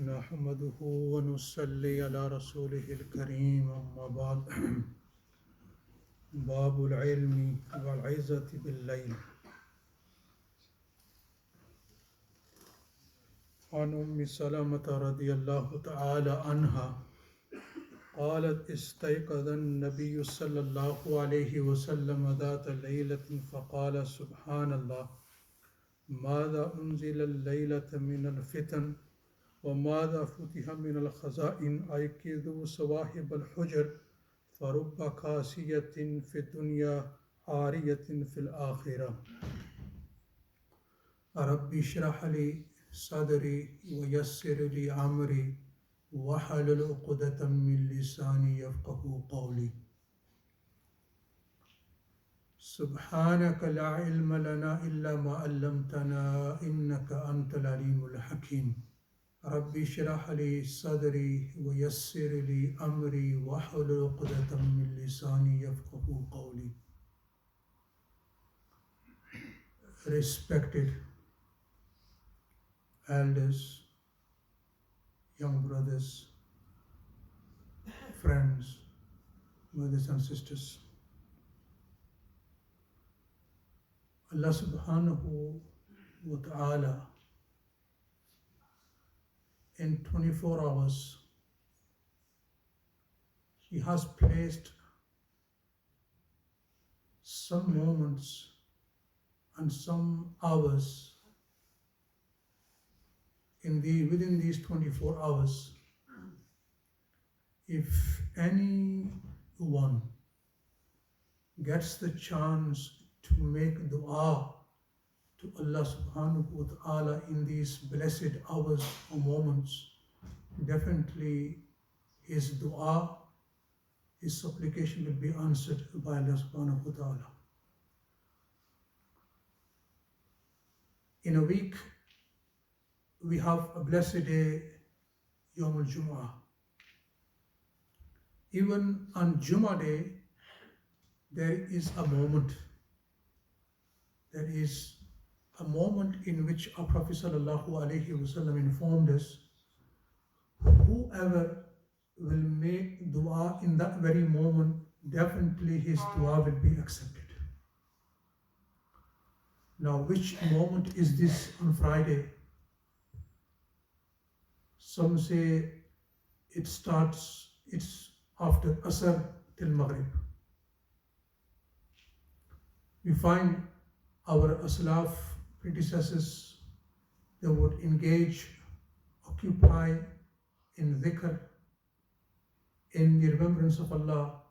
نحمده ونصلي على رسوله الكريم أما بعد باب العلم والعزة بالليل. عن أم سلمة رضي الله تعالى عنها قالت استيقظ النبي صلى الله عليه وسلم ذات ليلة فقال سبحان الله ماذا أنزل الليلة من الفتن وماذا فتح من الخزائن أيقظوا صواحب الحجر فرب كاسية في الدنيا عارية في الآخرة. ربي اشرح لي صدري ويسر لي أمري واحلل عقدة من لساني يفقهوا قولي. سبحانك لا علم لنا إلا ما علمتنا إنك أنت العليم الحكيم. ربي اشرح لي صدري ويسر لي أمري واحلل عقدة من لساني يفقهوا قولي. Respected elders, young brothers, friends, mothers and sisters, Allah subhanahu wa ta'ala in 24 hours He has placed some moments and some hours within these 24 hours. If anyone gets the chance to make dua to Allah subhanahu wa ta'ala in these blessed hours or moments, definitely his dua, his supplication will be answered by Allah subhanahu wa ta'ala. In a week, we have a blessed day, Yawm al-Jum'ah. Even on Jummah day, there is a moment. There is a moment in which our Prophet sallallahu alaihi wasallam informed us, whoever will make dua in that very moment, definitely his dua will be accepted. Now, which moment is this on Friday? Some say it's after Asr till Maghrib. We find our Aslaf predecessors, they would occupy in dhikr, in the remembrance of Allah,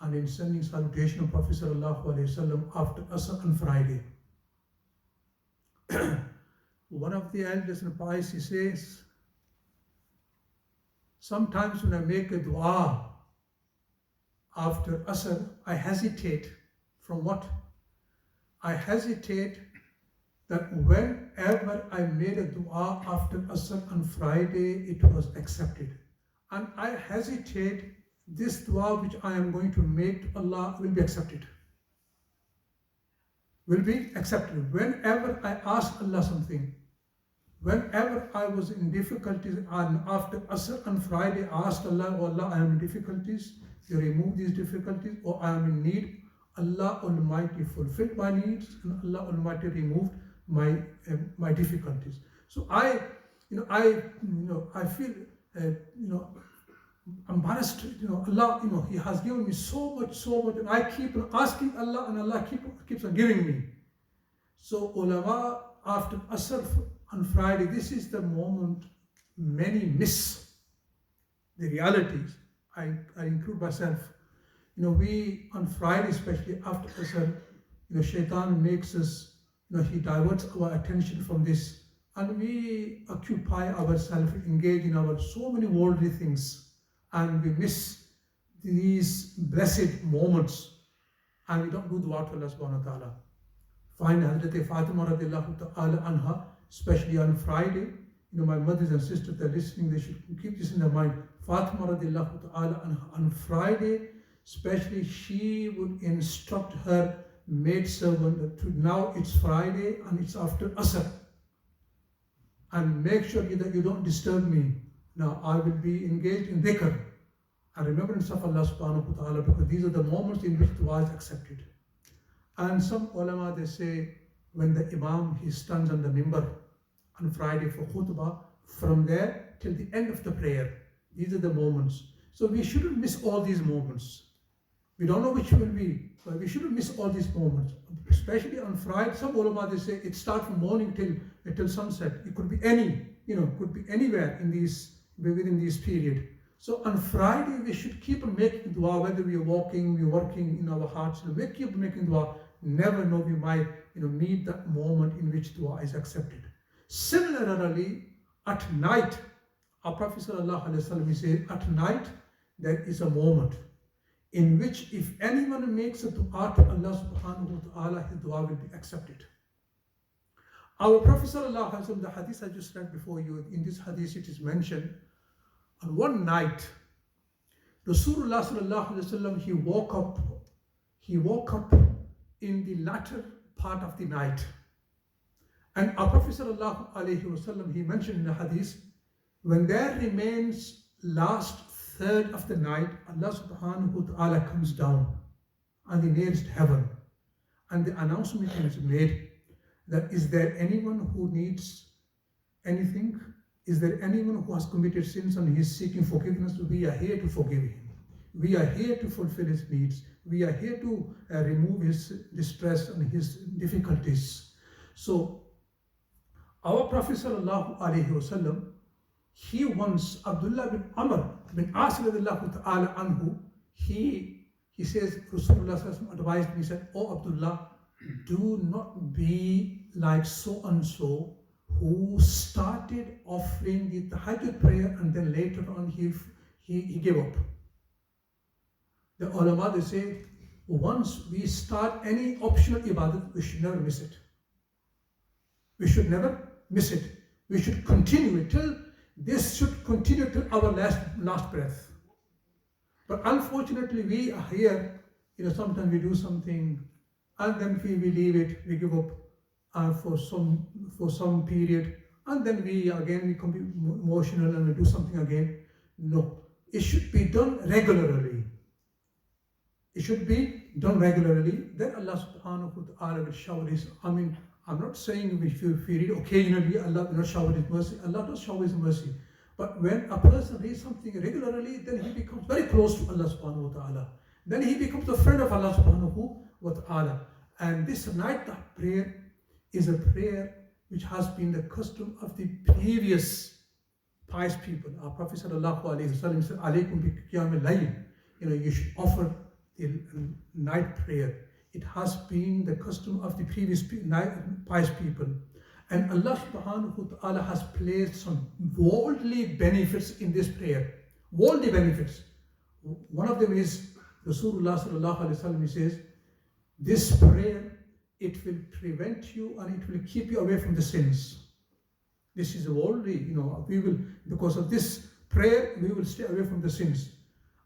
and in sending salutation of Prophet sallallahu alaihi wasallam after Asr on Friday. One of the elders in pious, he says, sometimes when I make a dua after Asr, I hesitate. From what? I hesitate that whenever I made a dua after Asr on Friday, it was accepted. And I hesitate this dua which I am going to make to Allah will be accepted. Will be accepted. Whenever I ask Allah something, whenever I was in difficulties and after Asr on Friday, I asked Allah, oh Allah, I am in difficulties, you remove these difficulties, or I am in need, Allah Almighty fulfilled my needs and Allah Almighty removed my difficulties. So I feel embarrassed. Allah, He has given me so much, and I keep on asking Allah, and Allah keeps on giving me. So ulama, after Asr on Friday, this is the moment many miss the realities. I include myself. We on Friday, especially after Asr, Shaitan makes us, he diverts our attention from this, and we occupy ourselves, engage in our so many worldly things, and we miss these blessed moments, and we don't do dua to Allah subhanahu wa ta'ala. Find Hazrat Fatima radiallahu ta'ala anha, especially on Friday. My mothers and sisters, they're listening, they should keep this in their mind. Fatima radiallahu ta'ala anha, on Friday, especially, she would instruct her maidservant to, now it's Friday and it's after Asr. and make sure that you don't disturb me. Now I will be engaged in dhikr and remembrance of Allah subhanahu wa ta'ala, because these are the moments in which dua is accepted. And some ulama, they say, when the imam, he stands on the mimbar on Friday for khutbah, from there till the end of the prayer, these are the moments. So we shouldn't miss all these moments. We don't know which will be, but we shouldn't miss all these moments. Especially on Friday, some ulama, they say it starts from morning till sunset. It could be could be anywhere within this period. So on Friday, we should keep on making dua, whether we are walking, we are working in our hearts. We keep making dua. Never know, we might meet that moment in which dua is accepted. Similarly, at night, our Prophet sallallahu alaihi wasallam, he says, at night there is a moment in which if anyone makes a dua to Allah subhanahu wa ta'ala, his dua will be accepted. Our Prophet sallallahu alaihi wasallam, the hadith I just read before you, in this hadith it is mentioned, on one night, Rasulullah sallallahu alaihi wasallam, he woke up in the latter part of the night. And our Prophet sallallahu alaihi wasallam, he mentioned in the hadith, when there remains last third of the night, Allah subhanahu wa ta'ala comes down on the nearest heaven, and the announcement is made that, is there anyone who needs anything? Is there anyone who has committed sins and he is seeking forgiveness? We are here to forgive him. We are here to fulfill his needs. We are here to remove his distress and his difficulties. So our Prophet sallallahu alaihi wasallam, he wants Abdullah bin Amr bin As radiallahu ta'ala anhu, he says, Rasulullah sallallahu alaihi wasallam advised me, he said, "Oh Abdullah, do not be like so and so, who started offering the tahajjud prayer and then later on he gave up." The ulama, they say, once we start any optional ibadat, we should never miss it. We should never miss it. We should continue it till this should continue till our last breath. But unfortunately, we are here, sometimes we do something and then we leave it, we give up for some period, and then we become emotional and we do something again. No, it should be done regularly. It should be done regularly. Then Allah subhanahu wa ta'ala will shower his, I'm not saying if you read occasionally, Allah will not shower his mercy. Allah does shower his mercy. But when a person reads something regularly, then he becomes very close to Allah subhanahu wa ta'ala. Then he becomes a friend of Allah subhanahu wa ta'ala. And this night prayer is a prayer which has been the custom of the previous pious people. Our Prophet sallallahu alaihi wasallam said, "Alaykum bi qiyam al-layl." You should offer the night prayer. It has been the custom of the previous pious people. And Allah subhanahu wa ta'ala has placed some worldly benefits in this prayer. Worldly benefits. One of them is Rasulullah sallallahu alaihi wasallam, he says, this prayer, it will prevent you and it will keep you away from the sins. This is worldly, we will, because of this prayer, we will stay away from the sins.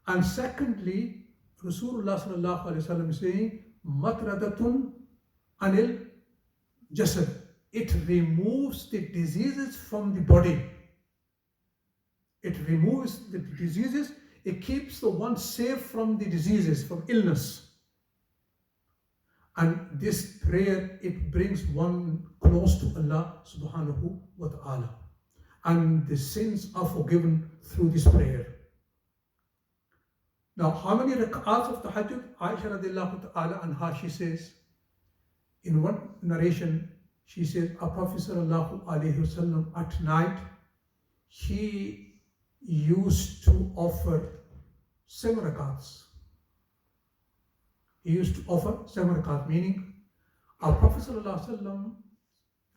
And secondly, Rasulullah sallallahu alaihi wasallam is saying, matradatun anil jasad. It removes the diseases from the body. It removes the diseases. It keeps the one safe from the diseases, from illness. And this prayer, it brings one close to Allah subhanahu wa ta'ala. And the sins are forgiven through this prayer. Now, how many rak'ats of tahajjud? Aisha radiallahu ta'ala anha, she says, in one narration, she says, our Prophet sallallahu alaihi wasallam at night, he used to offer 7 rak'ats. He used to offer 7 rak'at, meaning our Prophet ﷺ,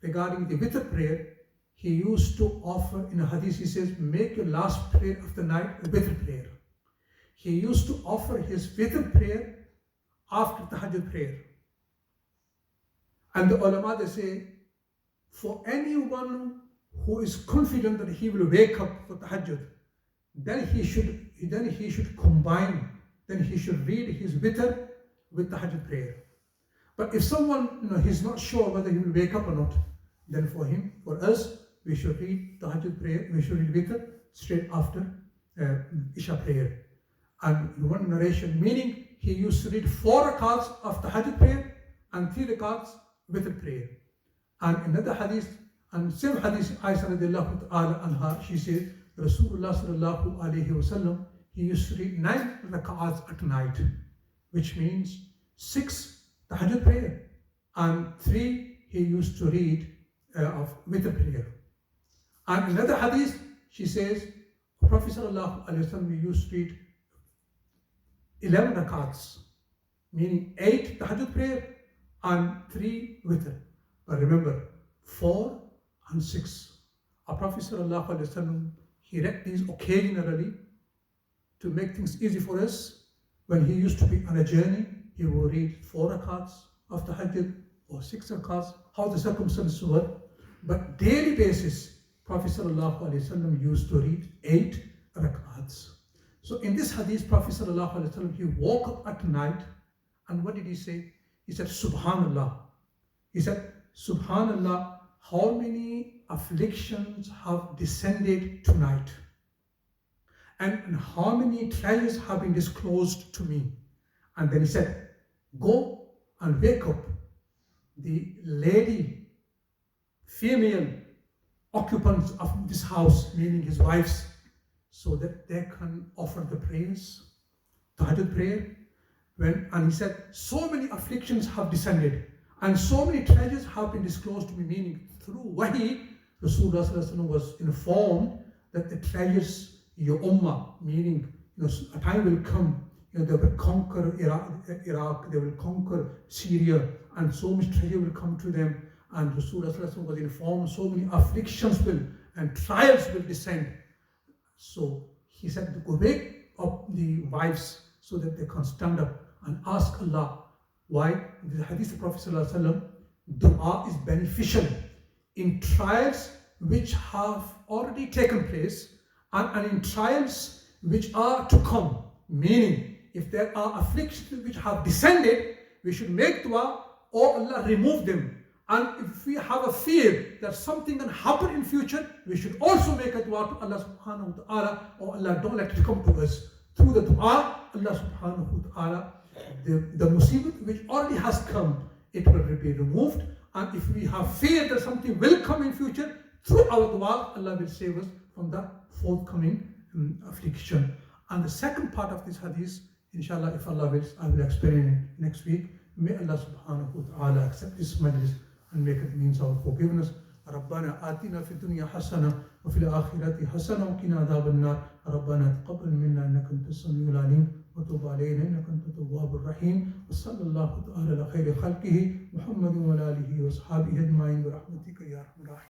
regarding the witr prayer, he used to offer, in a hadith he says, make your last prayer of the night a witr prayer. He used to offer his witr prayer after the tahajjud prayer. And the ulama, they say, for anyone who is confident that he will wake up for tahajjud, then he should combine, then he should read his witr with the tahajjud prayer. But if someone, he's not sure whether he will wake up or not, then for us, we should read Tahajjud prayer, we should read Witr straight after Isha prayer. And in one narration, meaning he used to read 4 rakats of Tahajjud prayer and 3 rakats Witr prayer. And another hadith, and same hadith, Aisha radiallahu ta'ala anha, she said, Rasulullah sallallahu alayhi wasallam, he used to read 9 rakats at night, which means 6 Tahajjud prayer and 3 he used to read of Witr prayer. And another hadith, she says, Prophet sallallahu alayhi wasallam used to read 11 rakats, meaning 8 Tahajjud prayer and 3 Witr. But remember, 4 and 6. Our Prophet sallallahu alayhi wasallam, he read these occasionally to make things easy for us. When he used to be on a journey, he would read 4 rakats of Tahajjud or 6 rakats, how the circumstances were. But daily basis, Prophet sallallahu alayhi wasallam used to read 8 rakats. So in this hadith, Prophet sallallahu alayhi wasallam, he woke up at night, and what did he say? He said, Subhanallah. He said, Subhanallah, how many afflictions have descended tonight? And how many trials have been disclosed to me? And then he said, go and wake up the lady, female occupants of this house, meaning his wives, so that they can offer the prayers, Tahajjud prayer. And he said, so many afflictions have descended and so many treasures have been disclosed to me, meaning through Wahi, Rasulullah sallallahu alaihi wasallam was informed that the treasures, your ummah, meaning, a time will come, they will conquer Iraq, they will conquer Syria, and so much treasure will come to them. And Rasulullah sallallahu alaihi wasallam was informed, so many afflictions will and trials will descend. So he said to go wake up the wives so that they can stand up and ask Allah. Why? In the hadith of Prophet sallallahu alaihi wasallam, dua is beneficial in trials which have already taken place and in trials which are to come. Meaning, if there are afflictions which have descended, we should make dua, or Allah remove them. And if we have a fear that something can happen in future, we should also make a dua to Allah subhanahu wa ta'ala, or Allah, don't let it come to us. Through the dua, Allah subhanahu wa ta'ala, the musibah which already has come, it will be removed. And if we have fear that something will come in future, through our dua, Allah will save us from that forthcoming affliction. And the second part of this hadith, inshallah, if Allah wills, I will explain it next week. May Allah subhanahu wa ta'ala accept this majlis and make it means of forgiveness. ربنا آتنا في الدنيا حسنة وفي الآخرة حسنة وقنا عذاب النار. ربنا تقبل منا إنك أنت السميع العليم وتب علينا إنك أنت التواب الرحيم. وصلى الله تعالى على خير خلقه محمد وعلى آله وأصحابه أجمعين برحمتك يا أرحم الراحمين.